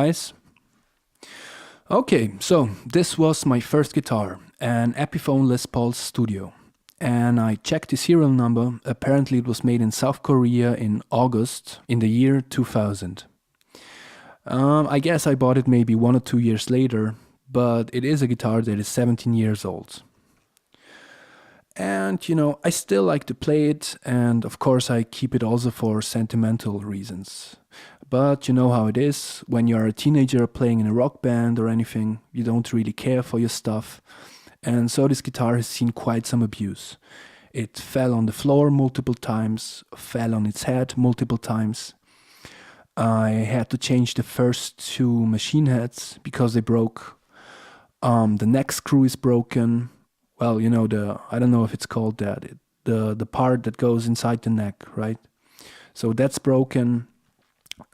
nice. Okay, so this was my first guitar, an Epiphone Les Paul Studio. And I checked the serial number. Apparently it was made in South Korea in August in the year 2000. I guess I bought it maybe 1 or 2 years later, but it is a guitar that is 17 years old. And, I still like to play it, and of course I keep it also for sentimental reasons. But you know how it is, when you're a teenager playing in a rock band or anything, you don't really care for your stuff. And so this guitar has seen quite some abuse. It fell on the floor multiple times, fell on its head multiple times. I had to change the first 2 machine heads because they broke. The neck screw is broken. Well, I don't know if it's called that, the part that goes inside the neck, right? So that's broken.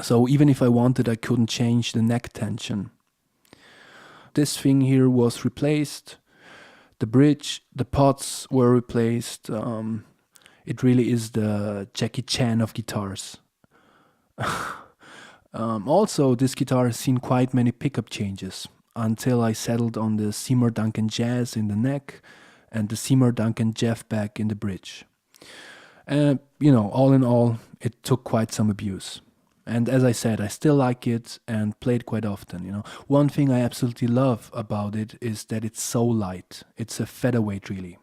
So even if I wanted, I couldn't change the neck tension. This thing here was replaced. The bridge, the pots were replaced. It really is the Jackie Chan of guitars. Also, this guitar has seen quite many pickup changes until I settled on the Seymour Duncan Jazz in the neck and the Seymour Duncan Jeff back in the bridge. And, all in all, it took quite some abuse. And as I said, I still like it and play it quite often. One thing I absolutely love about it is that it's so light. It's a featherweight, really.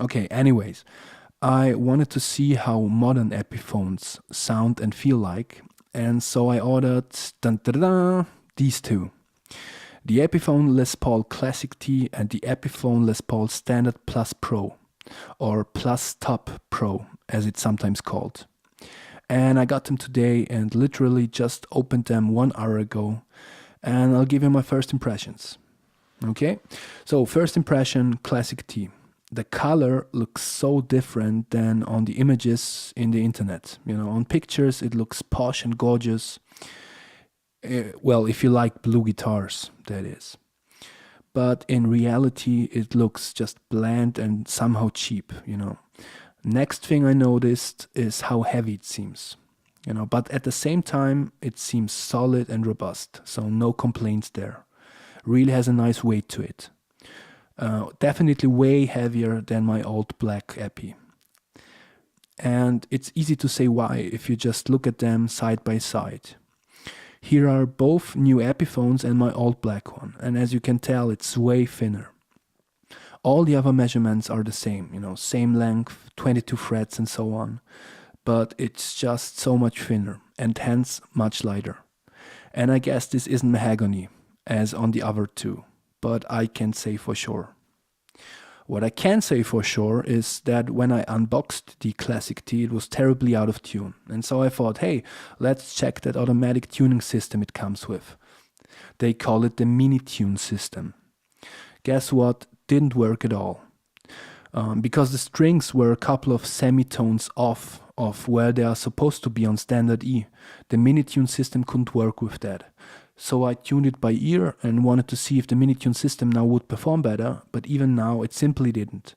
Okay, anyways, I wanted to see how modern Epiphones sound and feel like, and so I ordered these 2. The Epiphone Les Paul Classic T and the Epiphone Les Paul Standard Plus Pro, or Plustop Pro, as it's sometimes called. And I got them today and literally just opened them 1 hour ago, and I'll give you my first impressions. Okay, so first impression, Classic T. The color looks so different than on the images in the internet. On pictures it looks posh and gorgeous. Well, if you like blue guitars, that is. But in reality it looks just bland and somehow cheap, Next thing I noticed is how heavy it seems. But at the same time it seems solid and robust, so no complaints there. Really has a nice weight to it. Definitely way heavier than my old black Epi. And it's easy to say why if you just look at them side by side. Here are both new Epiphones and my old black one, and as you can tell it's way thinner. All the other measurements are the same, same length, 22 frets and so on, but it's just so much thinner and hence much lighter. And I guess this isn't mahogany, as on the other 2, but I can't say for sure. What I can say for sure is that when I unboxed the Classic T, it was terribly out of tune, and so I thought, hey, let's check that automatic tuning system it comes with. They call it the mini tune system. Guess what? Didn't work at all. Because the strings were a couple of semitones off of where they are supposed to be on standard E. The mini tune system couldn't work with that. So I tuned it by ear and wanted to see if the mini tune system now would perform better, but even now it simply didn't.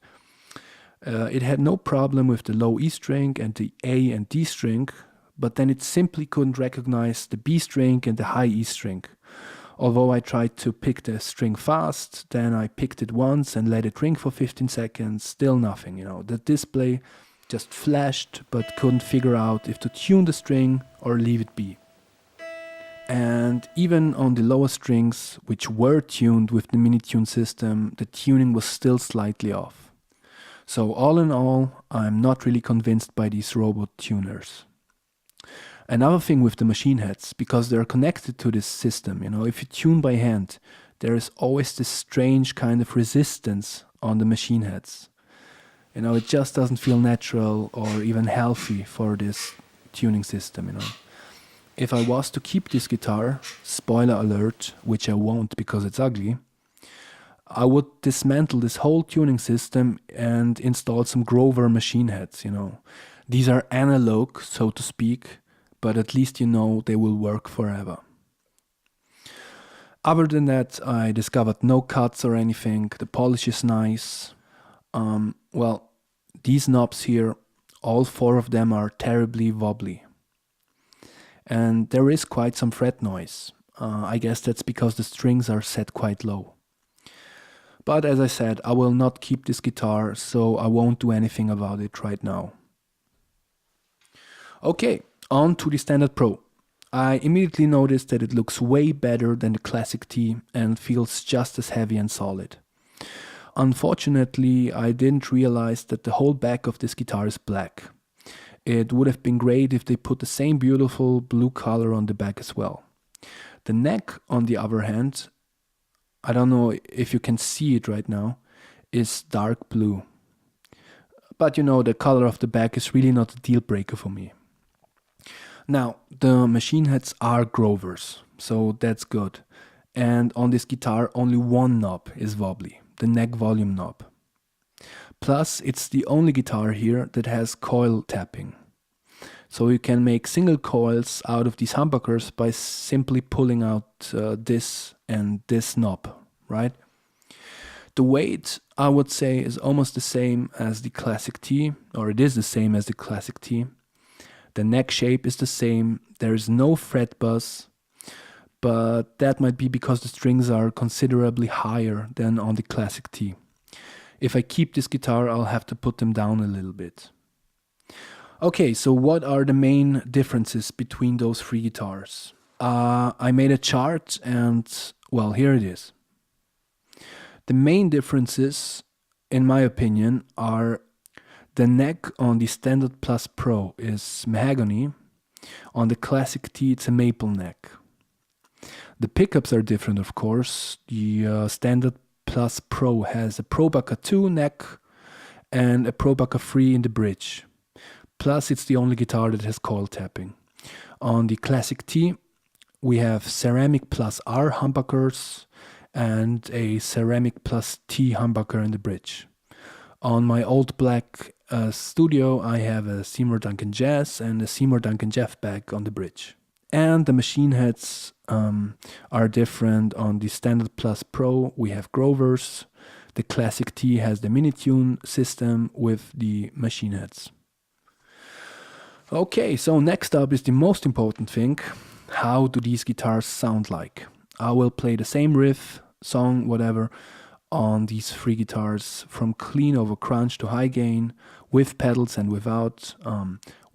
It had no problem with the low E string and the A and D string, but then it simply couldn't recognize the B string and the high E string. Although I tried to pick the string fast, then I picked it once and let it ring for 15 seconds, still nothing. The display just flashed but couldn't figure out if to tune the string or leave it be. And even on the lower strings, which were tuned with the mini tune system, the tuning was still slightly off. So all in all, I'm not really convinced by these robot tuners. Another thing with the machine heads, because they're connected to this system, if you tune by hand, there is always this strange kind of resistance on the machine heads. It just doesn't feel natural or even healthy for this tuning system, If I was to keep this guitar, spoiler alert, which I won't because it's ugly, I would dismantle this whole tuning system and install some Grover machine heads, These are analog, so to speak, but at least they will work forever. Other than that, I discovered no cuts or anything. The polish is nice. These knobs here, all 4 of them are terribly wobbly. And there is quite some fret noise. I guess that's because the strings are set quite low. But as I said, I will not keep this guitar, so I won't do anything about it right now. Okay, on to the Standard Pro. I immediately noticed that it looks way better than the Classic T and feels just as heavy and solid. Unfortunately, I didn't realize that the whole back of this guitar is black. It would have been great if they put the same beautiful blue color on the back as well. The neck, on the other hand, I don't know if you can see it right now, is dark blue. But you know, the color of the back is really not a deal breaker for me. Now, the machine heads are Grovers, so that's good. And on this guitar, only one knob is wobbly, the neck volume knob. Plus, it's the only guitar here that has coil tapping. So you can make single coils out of these humbuckers by simply pulling out this and this knob, right? The weight, I would say, is almost the same as the Classic T, or it is the same as the Classic T. The neck shape is the same, there is no fret buzz, but that might be because the strings are considerably higher than on the Classic T. If I keep this guitar, I'll have to put them down a little bit. Okay, so what are the main differences between those three guitars? I made a chart and, well, here it is. The main differences, in my opinion, are the neck on the Standard Plus Pro is mahogany. On the Classic T, it's a maple neck. The pickups are different, of course. The Standard Plus Pro has a Probucker 2 neck and a Probucker 3 in the bridge. Plus, it's the only guitar that has coil tapping. On the Classic T, we have ceramic plus R humbuckers and a ceramic plus T humbucker in the bridge. On my old black Studio, I have a Seymour Duncan Jazz and a Seymour Duncan Jeff back on the bridge. And the machine heads are different. On the Standard Plus Pro, we have Grovers. The Classic T has the mini-tune system with the machine heads. Okay, so next up is the most important thing. How do these guitars sound like? I will play the same riff, song, whatever, on these three guitars from clean over crunch to high gain, with pedals and without,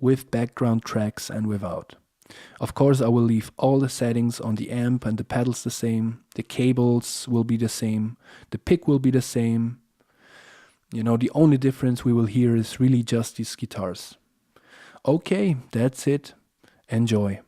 with background tracks and without. Of course, I will leave all the settings on the amp and the pedals the same, the cables will be the same, the pick will be the same. You know, the only difference we will hear is really just these guitars. Okay, that's it. Enjoy.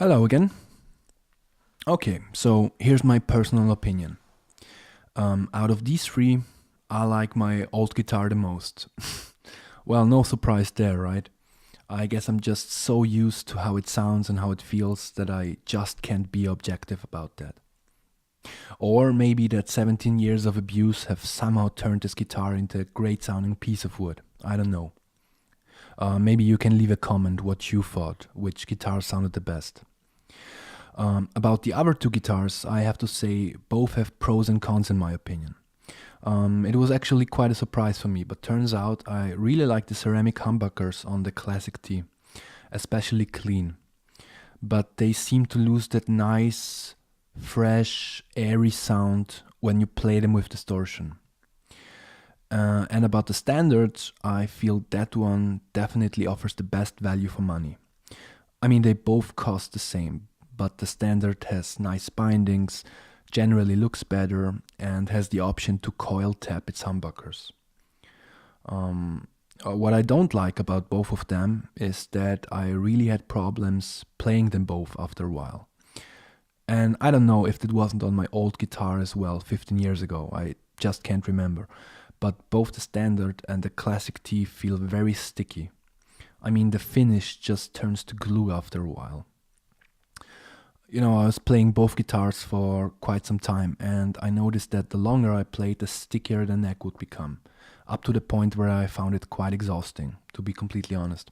Hello again. Okay, so here's my personal opinion. Out of these three, I like my old guitar the most. Well, no surprise there, right? I guess I'm just so used to how it sounds and how it feels that I just can't be objective about that. Or maybe that 17 years of abuse have somehow turned this guitar into a great sounding piece of wood. I don't know. Maybe you can leave a comment what you thought, which guitar sounded the best. About the other two guitars, I have to say both have pros and cons in my opinion. It was actually quite a surprise for me, but turns out I really like the ceramic humbuckers on the Classic T, especially clean. But they seem to lose that nice, fresh, airy sound when you play them with distortion. And about the standards, I feel that one definitely offers the best value for money. I mean, they both cost the same, but the standard has nice bindings, generally looks better, and has the option to coil tap its humbuckers. What I don't like about both of them is that I really had problems playing them both after a while. And I don't know if it wasn't on my old guitar as well 15 years ago, I just can't remember. But both the standard and the Classic T feel very sticky. I mean, the finish just turns to glue after a while. I was playing both guitars for quite some time, and I noticed that the longer I played, the stickier the neck would become, up to the point where I found it quite exhausting, to be completely honest.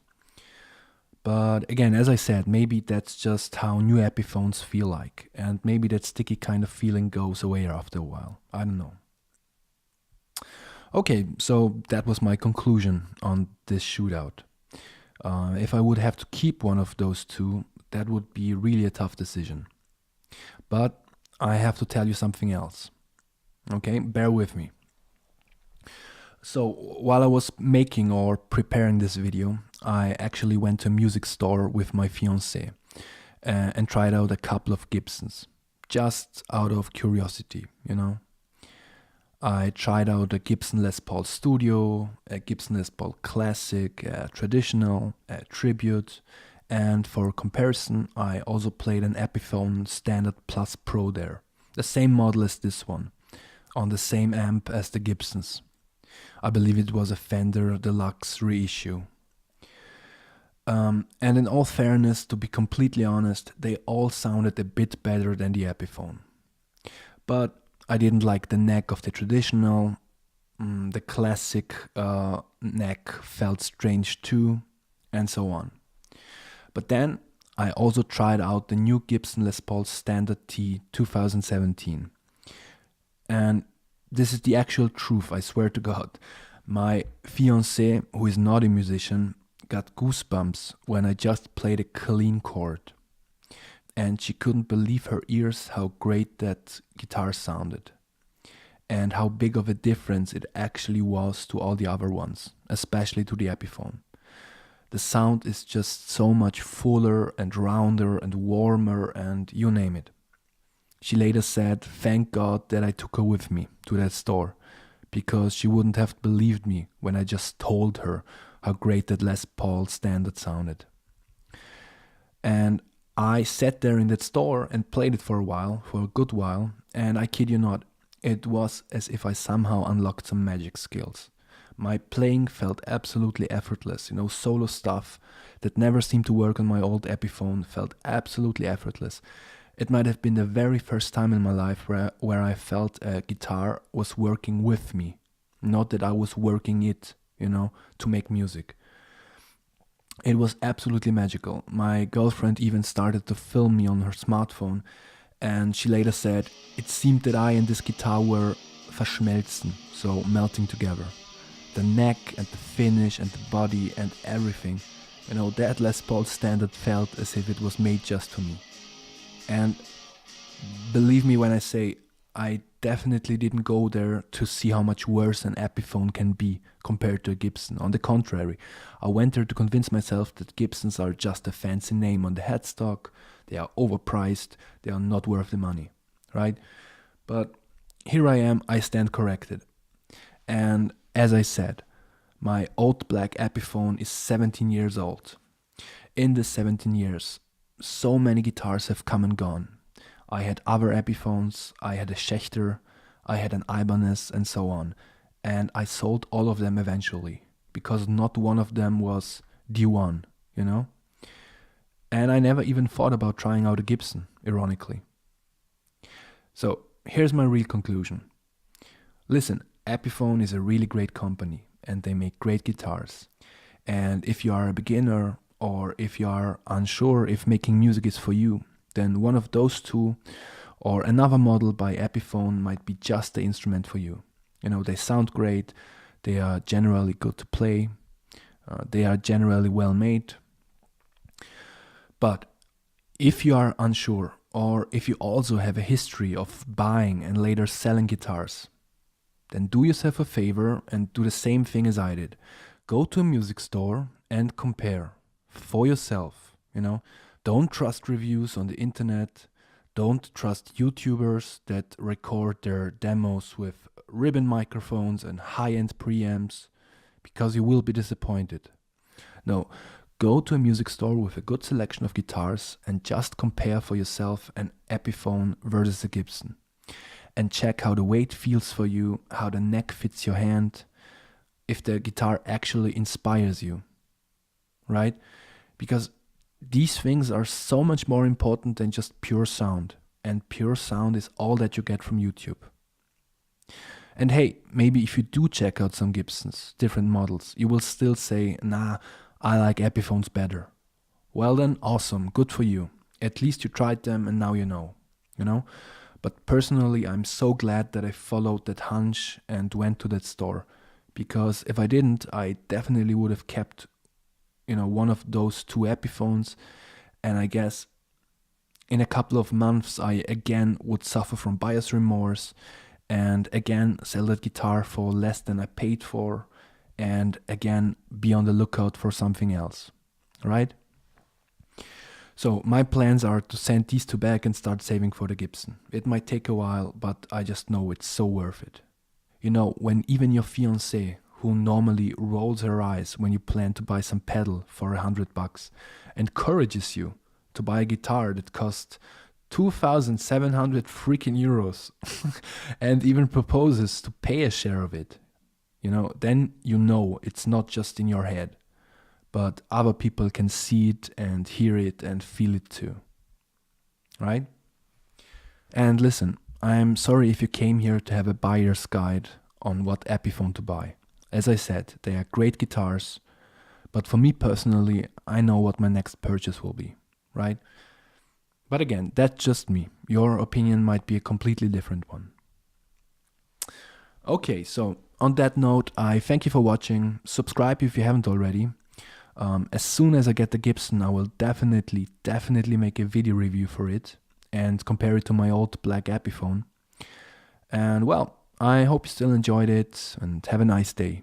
But again, as I said, maybe that's just how new Epiphones feel like, and maybe that sticky kind of feeling goes away after a while. I don't know. Okay, so that was my conclusion on this shootout. If I would have to keep one of those two, that would be really a tough decision. But I have to tell you something else. Okay, bear with me. So while I was making or preparing this video, I actually went to a music store with my fiancée and tried out a couple of Gibsons, just out of curiosity. I tried out a Gibson Les Paul Studio, a Gibson Les Paul Classic, a Traditional, a Tribute, and for comparison, I also played an Epiphone Standard Plus Pro there, the same model as this one, on the same amp as the Gibsons. I believe it was a Fender Deluxe reissue. And in all fairness, to be completely honest, they all sounded a bit better than the Epiphone. But I didn't like the neck of the Traditional. The Classic neck felt strange too, and so on. But then I also tried out the new Gibson Les Paul Standard T 2017. And this is the actual truth, I swear to God. My fiancée, who is not a musician, got goosebumps when I just played a clean chord. And she couldn't believe her ears how great that guitar sounded. And how big of a difference it actually was to all the other ones, especially to the Epiphone. The sound is just so much fuller and rounder and warmer and you name it. She later said, thank God that I took her with me to that store, because she wouldn't have believed me when I just told her how great that Les Paul Standard sounded. And I sat there in that store and played it for a good while, and I kid you not, it was as if I somehow unlocked some magic skills. My playing felt absolutely effortless, solo stuff that never seemed to work on my old Epiphone felt absolutely effortless. It might have been the very first time in my life where I felt a guitar was working with me, not that I was working it, to make music. It was absolutely magical. My girlfriend even started to film me on her smartphone, and she later said, it seemed that I and this guitar were verschmelzen, so melting together. The neck and the finish and the body and everything, that Les Paul Standard felt as if it was made just for me. And believe me when I say, I definitely didn't go there to see how much worse an Epiphone can be compared to a Gibson. On the contrary, I went there to convince myself that Gibsons are just a fancy name on the headstock, they are overpriced, they are not worth the money, right? But here I am, I stand corrected. And as I said, my old black Epiphone is 17 years old. In the 17 years, so many guitars have come and gone. I had other Epiphones, I had a Schecter, I had an Ibanez, and so on. And I sold all of them eventually, because not one of them was the one, you know? And I never even thought about trying out a Gibson, ironically. So here's my real conclusion. Listen, Epiphone is a really great company, and they make great guitars. And if you are a beginner, or if you are unsure if making music is for you, then one of those two or another model by Epiphone might be just the instrument for you. You know, they sound great, they are generally good to play, they are generally well made. But if you are unsure, or if you also have a history of buying and later selling guitars, then do yourself a favor and do the same thing as I did. Go to a music store and compare for yourself, you know. Don't trust reviews on the internet. Don't trust YouTubers that record their demos with ribbon microphones and high-end preamps, because you will be disappointed. No, go to a music store with a good selection of guitars and just compare for yourself an Epiphone versus a Gibson. And check how the weight feels for you, how the neck fits your hand, if the guitar actually inspires you, right? Because these things are so much more important than just pure sound. And pure sound is all that you get from YouTube. And hey, maybe if you do check out some Gibsons, different models, you will still say, nah, I like Epiphones better. Well then, awesome, good for you. At least you tried them and now you know. But personally, I'm so glad that I followed that hunch and went to that store. Because if I didn't, I definitely would have kept, one of those two Epiphones. And I guess in a couple of months, I again would suffer from buyer's remorse and again sell that guitar for less than I paid for and again be on the lookout for something else, right? So my plans are to send these two back and start saving for the Gibson. It might take a while, but I just know it's so worth it. When even your fiancée, who normally rolls her eyes when you plan to buy some pedal for $100, encourages you to buy a guitar that costs 2,700 freaking euros and even proposes to pay a share of it, then it's not just in your head, but other people can see it and hear it and feel it too, right? And listen, I'm sorry if you came here to have a buyer's guide on what Epiphone to buy. As I said, they are great guitars, but for me personally, I know what my next purchase will be, right? But again, that's just me. Your opinion might be a completely different one. Okay, so on that note, I thank you for watching. Subscribe if you haven't already. As soon as I get the Gibson, I will definitely make a video review for it and compare it to my old black Epiphone. And well, I hope you still enjoyed it and have a nice day.